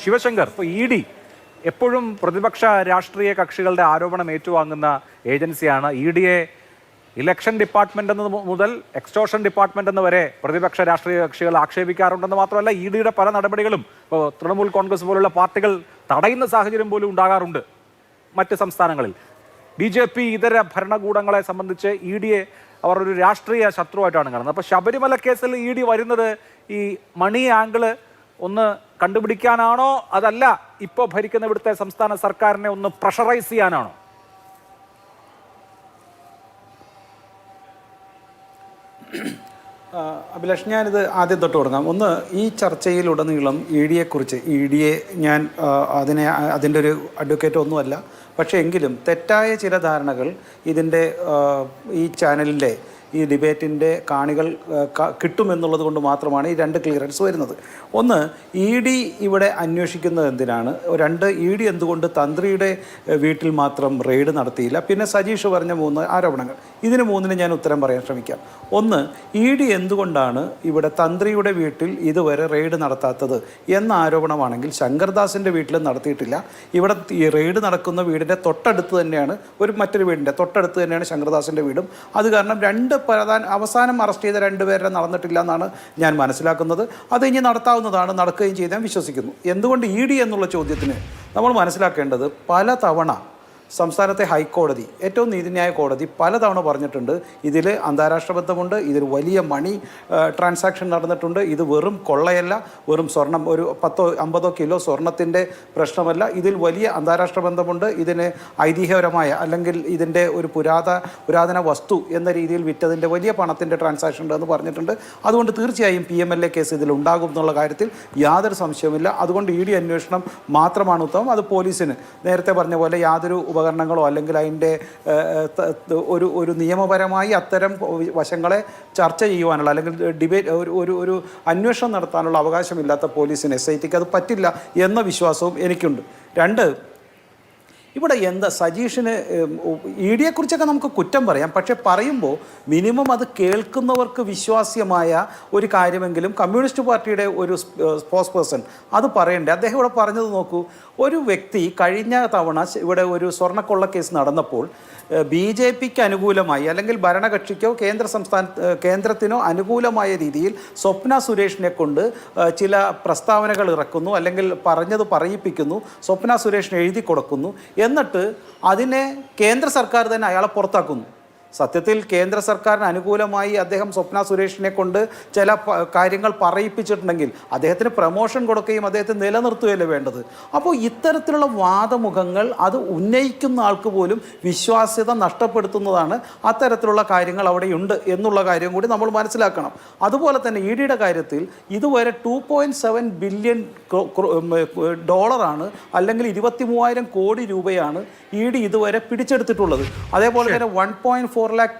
ശിവശങ്കർ, ഇപ്പോൾ E D എപ്പോഴും പ്രതിപക്ഷ രാഷ്ട്രീയ കക്ഷികളുടെ ആരോപണം ഏറ്റുവാങ്ങുന്ന ഏജൻസിയാണ്. ഇ ഡിയെ ഇലക്ഷൻ ഡിപ്പാർട്ട്മെന്റ് എന്നത് മുതൽ എക്സ്റ്റോർഷൻ ഡിപ്പാർട്ട്മെന്റ് എന്ന് വരെ പ്രതിപക്ഷ രാഷ്ട്രീയ കക്ഷികൾ ആക്ഷേപിക്കാറുണ്ടെന്ന് മാത്രമല്ല, ഇ ഡിയുടെ പല നടപടികളും ഇപ്പോൾ തൃണമൂൽ കോൺഗ്രസ് പോലുള്ള പാർട്ടികൾ തടയുന്ന സാഹചര്യം പോലും ഉണ്ടാകാറുണ്ട് മറ്റ് സംസ്ഥാനങ്ങളിൽ. BJP ഇതര ഭരണകൂടങ്ങളെ സംബന്ധിച്ച് ഇ ഡിയെ അവർ ഒരു രാഷ്ട്രീയ ശത്രുവായിട്ടാണ് കാണുന്നത്. അപ്പോൾ ശബരിമല കേസിൽ ഇ ഡി വരുന്നത് ഈ മണി ആംഗിള് ഒന്ന് കണ്ടുപിടിക്കാനാണോ, അതല്ല ഇപ്പോൾ ഭരിക്കുന്ന ഇവിടുത്തെ സംസ്ഥാന സർക്കാരിനെ ഒന്ന് പ്രഷറൈസ് ചെയ്യാനാണോ? അഭിലാഷ്, ഞാനിത് ആദ്യം തൊട്ട് തുടങ്ങാം. ഒന്ന്, ഈ ചർച്ചയിലുടനീളം ഇ ഡിയെ ഞാൻ അതിൻ്റെ ഒരു അഡ്വക്കേറ്റ് ഒന്നുമല്ല. പക്ഷേ എങ്കിലും തെറ്റായ ചില ധാരണകൾ ഈ ചാനലിൻ്റെ ഈ ഡിബേറ്റിൻ്റെ കാണികൾ കിട്ടുമെന്നുള്ളത് കൊണ്ട് മാത്രമാണ് ഈ രണ്ട് ക്ലിയറൻസ് വരുന്നത്. ഒന്ന്, ഇ ഡി ഇവിടെ അന്വേഷിക്കുന്നത് എന്തിനാണ്? രണ്ട്, ഇ ഡി എന്തുകൊണ്ട് തന്ത്രിയുടെ വീട്ടിൽ മാത്രം റെയ്ഡ് നടത്തിയില്ല? പിന്നെ സജീഷ് പറഞ്ഞ 3 ആരോപണങ്ങൾ, ഇതിന് 3 ഞാൻ ഉത്തരം പറയാൻ ശ്രമിക്കാം. ഒന്ന്, ഇ ഡി എന്തുകൊണ്ടാണ് ഇവിടെ തന്ത്രിയുടെ വീട്ടിൽ ഇതുവരെ റെയ്ഡ് നടത്താത്തത് എന്ന ആരോപണമാണെങ്കിൽ ശങ്കർദാസിൻ്റെ വീട്ടിലും നടത്തിയിട്ടില്ല. ഇവിടെ ഈ റെയ്ഡ് നടക്കുന്ന വീടിൻ്റെ തൊട്ടടുത്ത് തന്നെയാണ് മറ്റൊരു വീടിൻ്റെ തൊട്ടടുത്ത് തന്നെയാണ് ശങ്കർദാസിൻ്റെ വീടും. അത് കാരണം അവസാനം അറസ്റ്റ് ചെയ്ത 2 പേരെ നടന്നിട്ടില്ല എന്നാണ് ഞാൻ മനസ്സിലാക്കുന്നത്. അത് ഇനി നടക്കുകയും ചെയ്ത് ഞാൻ വിശ്വസിക്കുന്നു. എന്തുകൊണ്ട് ഇ ഡി എന്നുള്ള ചോദ്യത്തിന് നമ്മൾ മനസ്സിലാക്കേണ്ടത്, പലതവണ സംസ്ഥാനത്തെ ഹൈക്കോടതി, ഏറ്റവും നീതിന്യായ കോടതി പലതവണ പറഞ്ഞിട്ടുണ്ട്, ഇതിൽ അന്താരാഷ്ട്ര ബന്ധമുണ്ട്, ഇതിൽ വലിയ മണി ട്രാൻസാക്ഷൻ നടന്നിട്ടുണ്ട്, ഇത് വെറും കൊള്ളയല്ല, വെറും സ്വർണം, ഒരു 10-50 കിലോ സ്വർണത്തിൻ്റെ പ്രശ്നമല്ല, ഇതിൽ വലിയ അന്താരാഷ്ട്ര ബന്ധമുണ്ട്, ഇതിന് ഐതിഹ്യപരമായ അല്ലെങ്കിൽ ഇതിൻ്റെ ഒരു പുരാതന വസ്തു എന്ന രീതിയിൽ വിറ്റതിൻ്റെ വലിയ പണത്തിൻ്റെ ട്രാൻസാക്ഷൻ ഉണ്ടെന്ന് പറഞ്ഞിട്ടുണ്ട്. അതുകൊണ്ട് തീർച്ചയായും PMLA കേസ് ഇതിൽ ഉണ്ടാകും എന്നുള്ള കാര്യത്തിൽ യാതൊരു സംശയവുമില്ല. അതുകൊണ്ട് ഇ ഡി അന്വേഷണം മാത്രമാണ് ഉത്തമം. അത് പോലീസിന് നേരത്തെ പറഞ്ഞ പോലെ യാതൊരു ഉപകരണങ്ങളോ അല്ലെങ്കിൽ അതിൻ്റെ ഒരു നിയമപരമായി അത്തരം വശങ്ങളെ ചർച്ച ചെയ്യുവാനുള്ള അല്ലെങ്കിൽ ഡിബേറ്റ് ഒരു അന്വേഷണം നടത്താനുള്ള അവകാശമില്ലാത്ത പോലീസിന്, SITക്ക് അത് പറ്റില്ല എന്ന വിശ്വാസവും എനിക്കുണ്ട്. രണ്ട്, ഇവിടെ സജീഷിന് ഇ ഡിയെക്കുറിച്ചൊക്കെ നമുക്ക് കുറ്റം പറയാം, പക്ഷെ പറയുമ്പോൾ മിനിമം അത് കേൾക്കുന്നവർക്ക് വിശ്വാസ്യമായ ഒരു കാര്യമെങ്കിലും കമ്മ്യൂണിസ്റ്റ് പാർട്ടിയുടെ ഒരു സ്പോക്സ് പേഴ്സൺ അത് പറയണ്ടേ. അദ്ദേഹം ഇവിടെ പറഞ്ഞത് നോക്കൂ, ഒരു വ്യക്തി കഴിഞ്ഞ തവണ ഇവിടെ ഒരു സ്വർണ്ണക്കൊള്ള കേസ് നടന്നപ്പോൾ BJPക്ക് അനുകൂലമായി അല്ലെങ്കിൽ ഭരണകക്ഷിക്കോ കേന്ദ്രത്തിനോ അനുകൂലമായ രീതിയിൽ സ്വപ്ന സുരേഷിനെ കൊണ്ട് ചില പ്രസ്താവനകൾ ഇറക്കുന്നു, അല്ലെങ്കിൽ പറഞ്ഞത് പറയിപ്പിക്കുന്നു, സ്വപ്ന സുരേഷിന് എഴുതി കൊടുക്കുന്നു, എന്നിട്ട് അതിനെ കേന്ദ്ര സർക്കാർ തന്നെ അയാളെ പുറത്താക്കുന്നു. സത്യത്തിൽ കേന്ദ്ര സർക്കാരിന് അനുകൂലമായി അദ്ദേഹം സ്വപ്ന സുരേഷിനെ കൊണ്ട് ചില കാര്യങ്ങൾ പറയിപ്പിച്ചിട്ടുണ്ടെങ്കിൽ അദ്ദേഹത്തിന് പ്രമോഷൻ കൊടുക്കുകയും അദ്ദേഹത്തെ നിലനിർത്തുകയല്ലേ വേണ്ടത്. അപ്പോൾ ഇത്തരത്തിലുള്ള വാദമുഖങ്ങൾ അത് ഉന്നയിക്കുന്ന ആൾക്ക് പോലും വിശ്വാസ്യത നഷ്ടപ്പെടുത്തുന്നതാണ്. അത്തരത്തിലുള്ള കാര്യങ്ങൾ അവിടെയുണ്ട് എന്നുള്ള കാര്യം കൂടി നമ്മൾ മനസ്സിലാക്കണം. അതുപോലെ തന്നെ ഇ ഡിയുടെ കാര്യത്തിൽ ഇതുവരെ $2.7 ബില്യൺ അല്ലെങ്കിൽ 23,000 കോടി രൂപയാണ് ഇ ഡി ഇതുവരെ പിടിച്ചെടുത്തിട്ടുള്ളത്. അതേപോലെ തന്നെ 1.4 lakh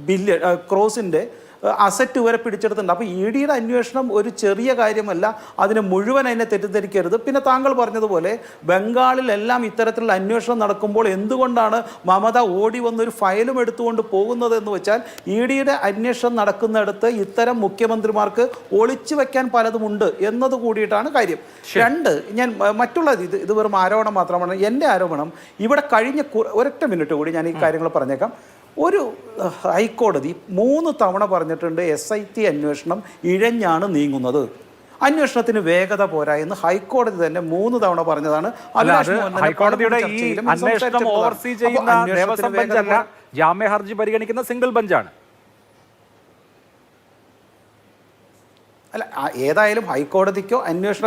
ബില്യൺ ക്രോസിൻ്റെ അസറ്റ് വരെ പിടിച്ചെടുത്തിട്ടുണ്ട്. അപ്പോൾ ഇ ഡിയുടെ അന്വേഷണം ഒരു ചെറിയ കാര്യമല്ല, അതിനെ മുഴുവൻ അതിനെ തെറ്റിദ്ധരിക്കരുത്. പിന്നെ താങ്കൾ പറഞ്ഞതുപോലെ ബംഗാളിലെല്ലാം ഇത്തരത്തിലുള്ള അന്വേഷണം നടക്കുമ്പോൾ എന്തുകൊണ്ടാണ് മമത ഓടി വന്നൊരു ഫയലും എടുത്തുകൊണ്ട് പോകുന്നത് എന്ന് വെച്ചാൽ, ഇ ഡിയുടെ അന്വേഷണം നടക്കുന്നിടത്ത് ഇത്തരം മുഖ്യമന്ത്രിമാർക്ക് ഒളിച്ചു വെക്കാൻ പലതുമുണ്ട് എന്നത് കൂടിയിട്ടാണ് കാര്യം. രണ്ട്, ഞാൻ ഇത് വെറും ആരോപണം മാത്രമാണ്. എൻ്റെ ആരോപണം ഇവിടെ കഴിഞ്ഞ ഒരൊറ്റ മിനിറ്റ് കൂടി ഞാൻ ഈ കാര്യങ്ങൾ പറഞ്ഞേക്കാം. ഒരു ഹൈക്കോടതി 3 തവണ പറഞ്ഞിട്ടുണ്ട് SIT അന്വേഷണം ഇഴഞ്ഞാണ് നീങ്ങുന്നത്, അന്വേഷണത്തിന് വേഗത പോരാ എന്ന് ഹൈക്കോടതി തന്നെ 3 തവണ പറഞ്ഞതാണ്. ഹൈക്കോടതിയുടെ ഈ അന്വേഷണം ഓവർസീ ചെയ്യുന്ന ദേവസ്വം ബെഞ്ചല്ല, ജാമ്യ ഹർജി പരിഗണിക്കുന്ന സിംഗിൾ ബെഞ്ചാണ്. അല്ല, ഏതായാലും ഹൈക്കോടതിക്കോ അന്വേഷണ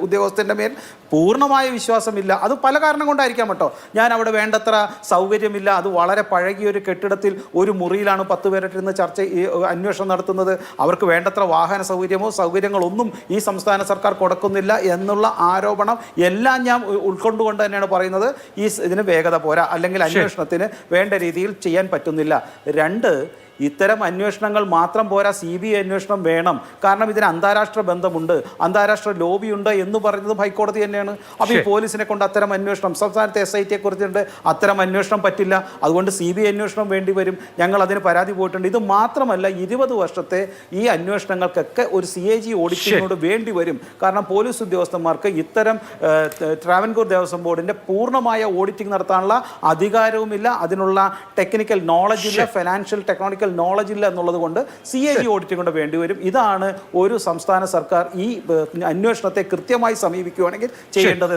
ഉദ്യോഗസ്ഥൻ്റെ മേൽ പൂർണ്ണമായ വിശ്വാസമില്ല. അത് പല കാരണം കൊണ്ടായിരിക്കാം കേട്ടോ. ഞാൻ അവിടെ വേണ്ടത്ര സൗകര്യമില്ല, അത് വളരെ പഴകിയൊരു കെട്ടിടത്തിൽ ഒരു മുറിയിലാണ് 10 പേരിട്ടിരുന്ന് അന്വേഷണം നടത്തുന്നത്, അവർക്ക് വേണ്ടത്ര വാഹന സൗകര്യങ്ങളൊന്നും ഈ സംസ്ഥാന സർക്കാർ കൊടുക്കുന്നില്ല എന്നുള്ള ആരോപണം എല്ലാം ഞാൻ ഉൾക്കൊണ്ടുകൊണ്ട് തന്നെയാണ് പറയുന്നത്. ഇതിന് വേഗത പോരാ, അല്ലെങ്കിൽ അന്വേഷണത്തിന് വേണ്ട രീതിയിൽ ചെയ്യാൻ പറ്റുന്നില്ല. രണ്ട്, ഇത്തരം അന്വേഷണങ്ങൾ മാത്രം പോരാ, CBI അന്വേഷണം വേണം. കാരണം ഇതിന് അന്താരാഷ്ട്ര ബന്ധമുണ്ട്, അന്താരാഷ്ട്ര ലോബിയുണ്ട് എന്ന് പറയുന്നതും ഹൈക്കോടതി തന്നെയാണ്. അപ്പോൾ ഈ പോലീസിനെ കൊണ്ട് അത്തരം അന്വേഷണം, സംസ്ഥാനത്തെ SIT കുറിച്ചുണ്ട്, അത്തരം അന്വേഷണം പറ്റില്ല. അതുകൊണ്ട് CBI അന്വേഷണം വേണ്ടി വരും. ഞങ്ങൾ അതിന് പരാതി പോയിട്ടുണ്ട്. ഇത് മാത്രമല്ല, 20 വർഷത്തെ ഈ അന്വേഷണങ്ങൾക്കൊക്കെ ഒരു CAG ഓഡിറ്റിനോട് വേണ്ടി വരും. കാരണം പോലീസ് ഉദ്യോഗസ്ഥന്മാർക്ക് ഇത്തരം ട്രാവൻകൂർ ദേവസ്വം ബോർഡിന്റെ പൂർണ്ണമായ ഓഡിറ്റിംഗ് നടത്താനുള്ള അധികാരവുമില്ല, അതിനുള്ള ടെക്നിക്കൽ നോളജ് ഇല്ല, ഫിനാൻഷ്യൽ ടെക്നോണിക്കൽ നോളജ് ഇല്ല എന്നുള്ളത് കൊണ്ട് CAG ഓഡിറ്റിംഗ് കൊണ്ട് വേണ്ടി വരും. ഇതാണ് ഒരു സംസ്ഥാന സർക്കാർ ഈ അന്വേഷണത്തെ കൃത്യമായി സമീപിക്കുകയാണെങ്കിൽ ചെയ്യേണ്ടത്.